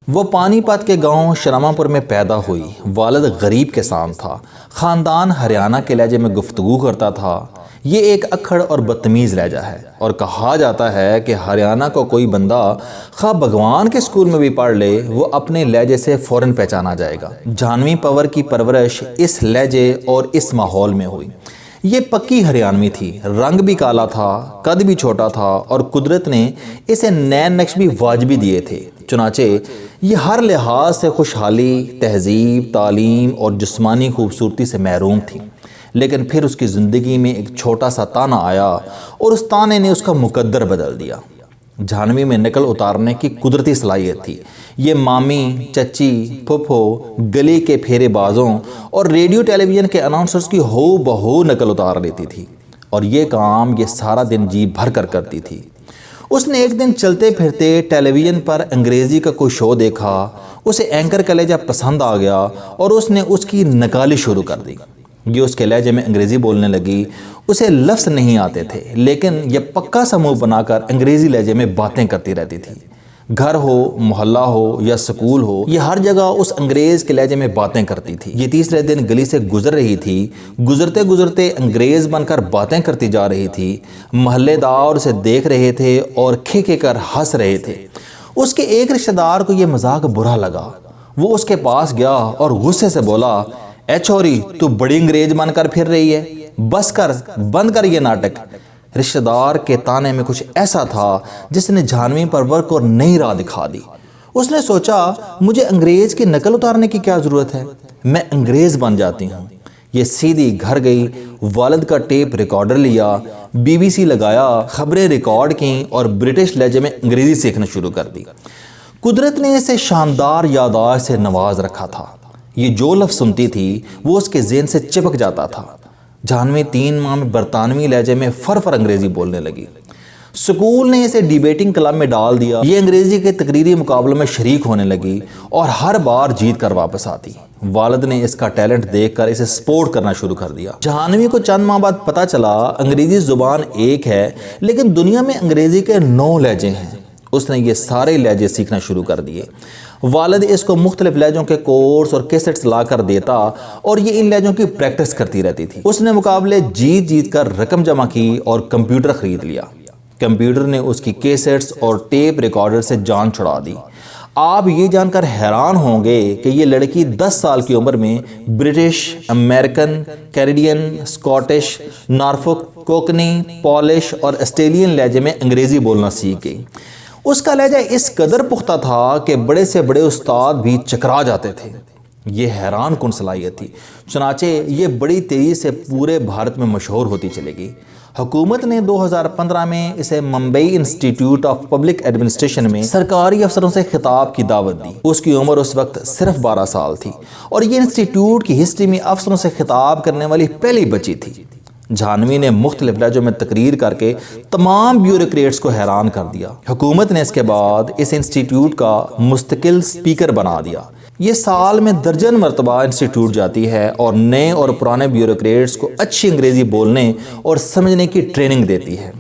وہ پانی پت کے گاؤں شرما پور میں پیدا ہوئی۔ والد غریب کسان تھا۔ خاندان ہریانہ کے لہجے میں گفتگو کرتا تھا۔ یہ ایک اکھڑ اور بدتمیز لہجہ ہے، اور کہا جاتا ہے کہ ہریانہ کو کوئی بندہ خواہ بھگوان کے اسکول میں بھی پڑھ لے، وہ اپنے لہجے سے فوراً پہچانا جائے گا۔ جہانوی پنور کی پرورش اس لہجے اور اس ماحول میں ہوئی۔ یہ پکی ہریانوی تھی، رنگ بھی کالا تھا، قد بھی چھوٹا تھا، اور قدرت نے اسے نین نقش بھی واجبی دیے تھے۔ چنانچہ یہ ہر لحاظ سے خوشحالی، تہذیب، تعلیم اور جسمانی خوبصورتی سے محروم تھی۔ لیکن پھر اس کی زندگی میں ایک چھوٹا سا تانا آیا، اور اس تانے نے اس کا مقدر بدل دیا۔ جہانوی میں نقل اتارنے کی قدرتی صلاحیت تھی۔ یہ مامی، چچی، پھپھو، گلی کے پھیرے بازوں اور ریڈیو ٹیلی ویژن کے اناؤنسرز کی ہو بہو نقل اتار لیتی تھی، اور یہ کام یہ سارا دن جی بھر کر کرتی تھی۔ اس نے ایک دن چلتے پھرتے ٹیلی ویژن پر انگریزی کا کوئی شو دیکھا، اسے اینکر کا لہجہ پسند آ گیا، اور اس نے اس کی نقالی شروع کر دی۔ یہ اس کے لہجے میں انگریزی بولنے لگی۔ اسے لفظ نہیں آتے تھے، لیکن یہ پکا سا منہ بنا کر انگریزی لہجے میں باتیں کرتی رہتی تھی۔ گھر ہو، محلہ ہو یا سکول ہو، یہ ہر جگہ اس انگریز کے لہجے میں باتیں کرتی تھی۔ یہ تیسرے دن گلی سے گزر رہی تھی، گزرتے گزرتے انگریز بن کر باتیں کرتی جا رہی تھی۔ محلے دار اسے دیکھ رہے تھے اور کھے کر ہنس رہے تھے۔ اس کے ایک رشتہ دار کو یہ مذاق برا لگا۔ وہ اس کے پاس گیا اور غصے سے بولا، اے چھوری، تو بڑی انگریز بن کر پھر رہی ہے، بس کر، بند کر یہ ناٹک۔ رشتہ دار کے تانے میں کچھ ایسا تھا جس نے جہانوی پنور کو نئی راہ دکھا دی۔ اس نے سوچا، مجھے انگریز کی نقل اتارنے کی کیا ضرورت ہے، میں انگریز بن جاتی ہوں۔ یہ سیدھی گھر گئی، والد کا ٹیپ ریکارڈر لیا، BBC لگایا، خبریں ریکارڈ کیں اور برٹش لہجے میں انگریزی سیکھنا شروع کر دی۔ قدرت نے اسے شاندار یادداشت سے نواز رکھا تھا۔ یہ جو لفظ سنتی تھی وہ اس کے ذہن سے چپک جاتا تھا۔ جہانوی 3 ماہ میں برطانوی لہجے میں فر انگریزی بولنے لگی۔ سکول نے اسے ڈیبیٹنگ کلب میں ڈال دیا۔ یہ انگریزی کے تقریری مقابلوں میں شریک ہونے لگی اور ہر بار جیت کر واپس آتی۔ والد نے اس کا ٹیلنٹ دیکھ کر اسے سپورٹ کرنا شروع کر دیا۔ جہانوی کو چند ماہ بعد پتہ چلا انگریزی زبان ایک ہے، لیکن دنیا میں انگریزی کے 9 لہجے ہیں۔ اس نے یہ سارے لہجے سیکھنا شروع کر دیے۔ والد اس کو مختلف لہجوں کے کورس اور کیسٹس لا کر دیتا، اور یہ ان لہجوں کی پریکٹس کرتی رہتی تھی۔ اس نے مقابلے جیت کر رقم جمع کی اور کمپیوٹر خرید لیا۔ کمپیوٹر نے اس کی کیسٹس اور ٹیپ ریکارڈر سے جان چھڑا دی۔ آپ یہ جان کر حیران ہوں گے کہ یہ لڑکی 10 سال کی عمر میں British, American, Canadian, Scottish, Norfolk, Cockney, Polish اور آسٹریلین لہجے میں انگریزی بولنا سیکھ گئی۔ اس کا لہجہ اس قدر پختہ تھا کہ بڑے سے بڑے استاد بھی چکرا جاتے تھے۔ یہ حیران کن صلاحیت تھی، چنانچہ یہ بڑی تیزی سے پورے بھارت میں مشہور ہوتی چلے گئی۔ حکومت نے 2015 میں اسے Mumbai institute of public administration میں سرکاری افسروں سے خطاب کی دعوت دی۔ اس کی عمر اس وقت صرف 12 سال تھی، اور یہ انسٹیٹیوٹ کی ہسٹری میں افسروں سے خطاب کرنے والی پہلی بچی تھی۔ جہانوی نے مختلف لہجوں میں تقریر کر کے تمام بیوروکریٹس کو حیران کر دیا۔ حکومت نے اس کے بعد اس انسٹیٹیوٹ کا مستقل سپیکر بنا دیا۔ یہ سال میں درجن مرتبہ انسٹیٹیوٹ جاتی ہے اور نئے اور پرانے بیوروکریٹس کو اچھی انگریزی بولنے اور سمجھنے کی ٹریننگ دیتی ہے۔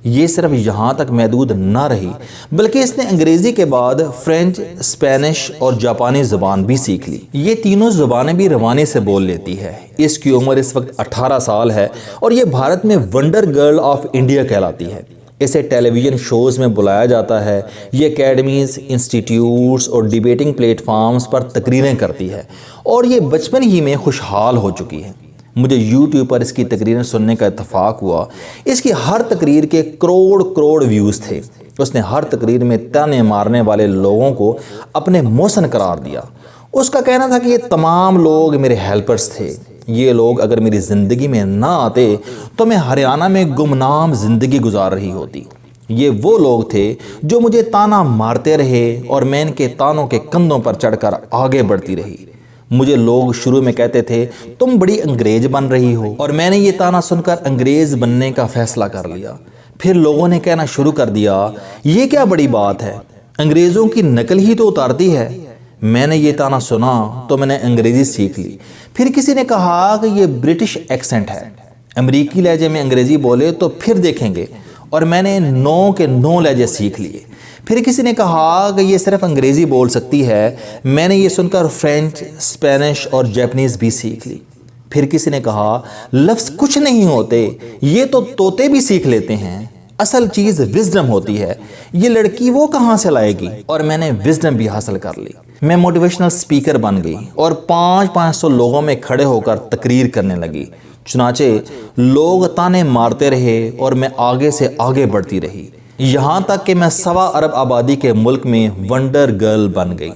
یہ صرف یہاں تک محدود نہ رہی، بلکہ اس نے انگریزی کے بعد فرینچ، اسپینش اور جاپانی زبان بھی سیکھ لی۔ یہ تینوں زبانیں بھی روانی سے بول لیتی ہے۔ اس کی عمر اس وقت 18 سال ہے، اور یہ بھارت میں ونڈر گرل آف انڈیا کہلاتی ہے۔ اسے ٹیلی ویژن شوز میں بلایا جاتا ہے۔ یہ اکیڈمیز، انسٹیٹیوٹس اور ڈیبیٹنگ پلیٹ فارمز پر تقریریں کرتی ہے، اور یہ بچپن ہی میں خوشحال ہو چکی ہے۔ مجھے یوٹیوب پر اس کی تقریریں سننے کا اتفاق ہوا۔ اس کی ہر تقریر کے کروڑ ویوز تھے۔ اس نے ہر تقریر میں تانے مارنے والے لوگوں کو اپنے محسن قرار دیا۔ اس کا کہنا تھا کہ یہ تمام لوگ میرے ہیلپرز تھے۔ یہ لوگ اگر میری زندگی میں نہ آتے تو میں ہریانہ میں گمنام زندگی گزار رہی ہوتی۔ یہ وہ لوگ تھے جو مجھے تانا مارتے رہے، اور میں ان کے تانوں کے کندھوں پر چڑھ کر آگے بڑھتی رہی۔ مجھے لوگ شروع میں کہتے تھے تم بڑی انگریز بن رہی ہو، اور میں نے یہ تانا سن کر انگریز بننے کا فیصلہ کر لیا۔ پھر لوگوں نے کہنا شروع کر دیا، یہ کیا بڑی بات ہے، انگریزوں کی نقل ہی تو اتارتی ہے۔ میں نے یہ تانا سنا تو میں نے انگریزی سیکھ لی۔ پھر کسی نے کہا کہ یہ برٹش ایکسنٹ ہے۔ امریکی لہجے میں انگریزی بولے تو پھر دیکھیں گے، اور میں نے 9 کے 9 لہجے سیکھ لیے۔ پھر کسی نے کہا کہ یہ صرف انگریزی بول سکتی ہے، میں نے یہ سن کر فرینچ، اسپینش اور جیپنیز بھی سیکھ لی۔ پھر کسی نے کہا لفظ کچھ نہیں ہوتے، یہ تو طوطے بھی سیکھ لیتے ہیں، اصل چیز وزڈم ہوتی ہے، یہ لڑکی وہ کہاں سے لائے گی؟ اور میں نے وزڈم بھی حاصل کر لی۔ میں موٹیویشنل سپیکر بن گئی اور 500 لوگوں میں کھڑے ہو کر تقریر کرنے لگی۔ چنانچہ لوگ تانے مارتے رہے اور میں آگے سے آگے بڑھتی رہی، یہاں تک کہ میں 1.25 ارب آبادی کے ملک میں ونڈر گرل بن گئی۔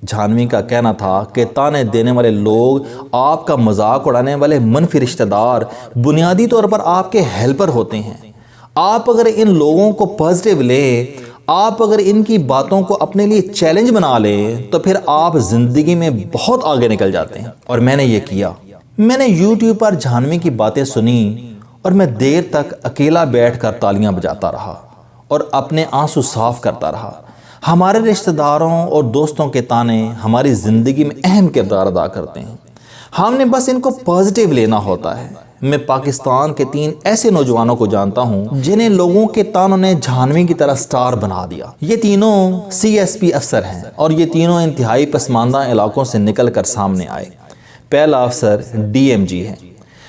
جھانوی کا کہنا تھا کہ تانے دینے والے لوگ، آپ کا مذاق اڑانے والے منفی رشتہ دار، بنیادی طور پر آپ کے ہیلپر ہوتے ہیں۔ آپ اگر ان لوگوں کو پازیٹیو لیں، آپ اگر ان کی باتوں کو اپنے لیے چیلنج بنا لیں، تو پھر آپ زندگی میں بہت آگے نکل جاتے ہیں۔ اور میں نے یہ کیا۔ میں نے یوٹیوب پر جھانوی کی باتیں سنی اور میں دیر تک اکیلا بیٹھ کر تالیاں بجاتا رہا اور اپنے آنسو صاف کرتا رہا۔ ہمارے رشتہ داروں اور دوستوں کے تانے ہماری زندگی میں اہم کردار ادا کرتے ہیں، ہم نے بس ان کو پازیٹیو لینا ہوتا ہے۔ میں پاکستان کے 3 ایسے نوجوانوں کو جانتا ہوں جنہیں لوگوں کے تانوں نے جھانوی کی طرح سٹار بنا دیا۔ یہ تینوں CSP افسر ہیں اور یہ تینوں انتہائی پسماندہ علاقوں سے نکل کر سامنے آئے۔ پہلا افسر DMG ہے۔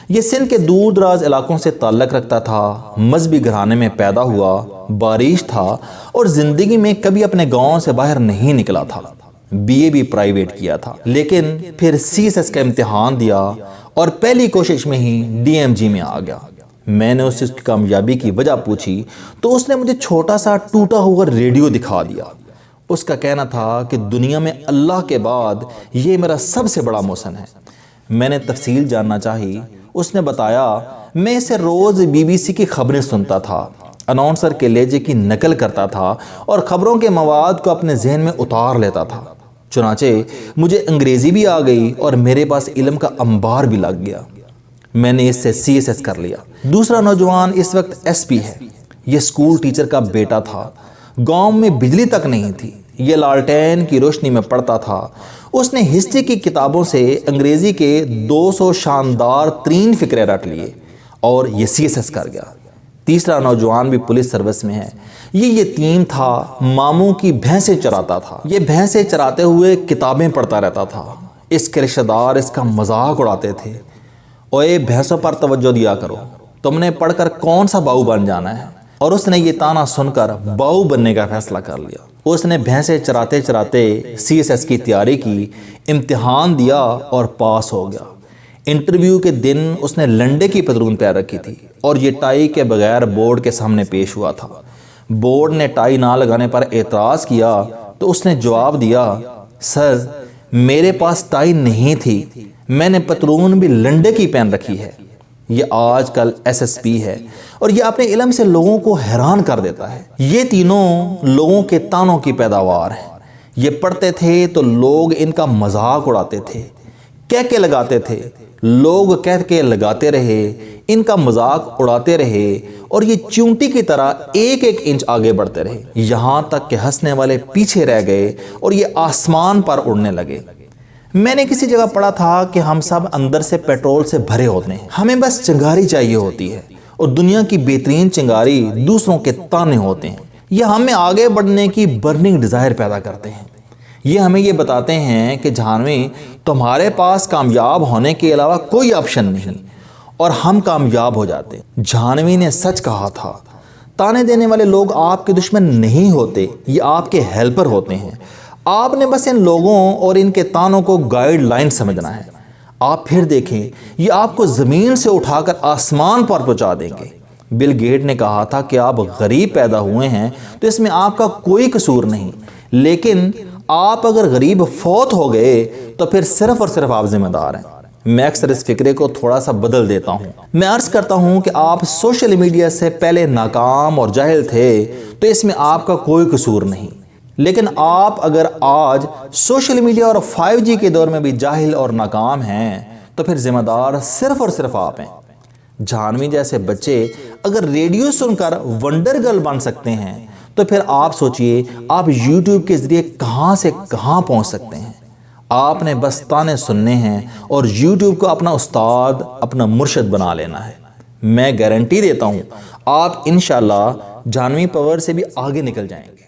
یہ سندھ کے دور دراز علاقوں سے تعلق رکھتا تھا، مذہبی گھرانے میں پیدا ہوا، بارش تھا اور زندگی میں کبھی اپنے گاؤں سے باہر نہیں نکلا تھا۔ BA بھی پرائیویٹ کیا تھا، لیکن پھر CSS کا امتحان دیا اور پہلی کوشش میں ہی DMG میں آ گیا۔ میں نے اس کی کامیابی کی وجہ پوچھی تو اس نے مجھے چھوٹا سا ٹوٹا ہوا ریڈیو دکھا دیا۔ اس کا کہنا تھا کہ دنیا میں اللہ کے بعد یہ میرا سب سے بڑا محسن ہے۔ میں نے تفصیل جاننا چاہی۔ اس نے بتایا، میں اسے روز BBC کی خبریں سنتا تھا، اناؤنسر کے لہجے کی نقل کرتا تھا اور خبروں کے مواد کو اپنے ذہن میں اتار لیتا تھا۔ چنانچہ مجھے انگریزی بھی آ گئی اور میرے پاس علم کا انبار بھی لگ گیا۔ میں نے اس سے CSS کر لیا۔ دوسرا نوجوان اس وقت SP ہے۔ یہ سکول ٹیچر کا بیٹا تھا۔ گاؤں میں بجلی تک نہیں تھی، یہ لالٹین کی روشنی میں پڑھتا تھا۔ اس نے ہسٹری کی کتابوں سے انگریزی کے 200 شاندار ترین فقرے رٹ لیے اور یہ CSS کر گیا۔ تیسرا نوجوان بھی پولیس سروس میں ہے۔ یہ یتیم تھا، ماموں کی بھینسیں چراتا تھا۔ یہ بھینسیں چراتے ہوئے کتابیں پڑھتا رہتا تھا۔ اس کے رشتہ دار اس کا مذاق اڑاتے تھے، اوے بھینسوں پر توجہ دیا کرو، تم نے پڑھ کر کون سا باؤ بن جانا ہے؟ اور اس نے یہ تانا سن کر باؤ بننے کا فیصلہ کر لیا۔ اس نے بھینسیں چراتے چراتے CSS کی تیاری کی، امتحان دیا اور پاس ہو گیا۔ انٹرویو کے دن اس نے لنڈے کی پتلون پہن رکھی تھی اور یہ ٹائی کے بغیر بورڈ کے سامنے پیش ہوا تھا۔ بورڈ نے ٹائی نہ لگانے پر اعتراض کیا تو اس نے جواب دیا، سر میرے پاس ٹائی نہیں تھی، میں نے پتلون بھی لنڈے کی پہن رکھی ہے۔ یہ آج کل SSP ہے اور یہ اپنے علم سے لوگوں کو حیران کر دیتا ہے۔ یہ تینوں لوگوں کے تانوں کی پیداوار ہیں۔ یہ پڑھتے تھے تو لوگ ان کا مذاق اڑاتے تھے، کہہ کے لگاتے تھے، لوگ کہہ کے لگاتے رہے، ان کا مذاق اڑاتے رہے اور یہ چونٹی کی طرح ایک ایک انچ آگے بڑھتے رہے، یہاں تک کہ ہنسنے والے پیچھے رہ گئے اور یہ آسمان پر اڑنے لگے۔ میں نے کسی جگہ پڑھا تھا کہ ہم سب اندر سے پیٹرول سے بھرے ہوتے ہیں، ہمیں بس چنگاری چاہیے ہوتی ہے، اور دنیا کی بہترین چنگاری دوسروں کے تانے ہوتے ہیں۔ یہ ہمیں آگے بڑھنے کی برننگ ڈیزائر پیدا کرتے ہیں۔ یہ ہمیں یہ بتاتے ہیں کہ جھانوی تمہارے پاس کامیاب ہونے کے علاوہ کوئی آپشن نہیں، اور ہم کامیاب ہو جاتے ہیں۔ جھانوی نے سچ کہا تھا، تانے دینے والے لوگ آپ کے دشمن نہیں ہوتے، یہ آپ کے ہیلپر ہوتے ہیں۔ آپ نے بس ان لوگوں اور ان کے تانوں کو گائیڈ لائن سمجھنا ہے۔ آپ پھر دیکھیں، یہ آپ کو زمین سے اٹھا کر آسمان پر پہنچا دیں گے۔ بل گیٹ نے کہا تھا کہ آپ غریب پیدا ہوئے ہیں تو اس میں آپ کا کوئی قصور نہیں، لیکن آپ اگر غریب فوت ہو گئے تو پھر صرف اور صرف آپ ذمہ دار ہیں۔ میں اکثر اس فکرے کو تھوڑا سا بدل دیتا ہوں۔ میں عرض کرتا ہوں کہ آپ سوشل میڈیا سے پہلے ناکام اور جاہل تھے تو اس میں آپ کا کوئی قصور نہیں، لیکن آپ اگر آج سوشل میڈیا اور 5G کے دور میں بھی جاہل اور ناکام ہیں تو پھر ذمہ دار صرف اور صرف آپ ہیں۔ جھانوی جیسے بچے اگر ریڈیو سن کر ونڈر گرل بن سکتے ہیں تو پھر آپ سوچئے آپ یوٹیوب کے ذریعے کہاں سے کہاں پہنچ سکتے ہیں۔ آپ نے بس تانے سننے ہیں اور یوٹیوب کو اپنا استاد، اپنا مرشد بنا لینا ہے۔ میں گارنٹی دیتا ہوں آپ انشاءاللہ جانوی پاور سے بھی آگے نکل جائیں گے۔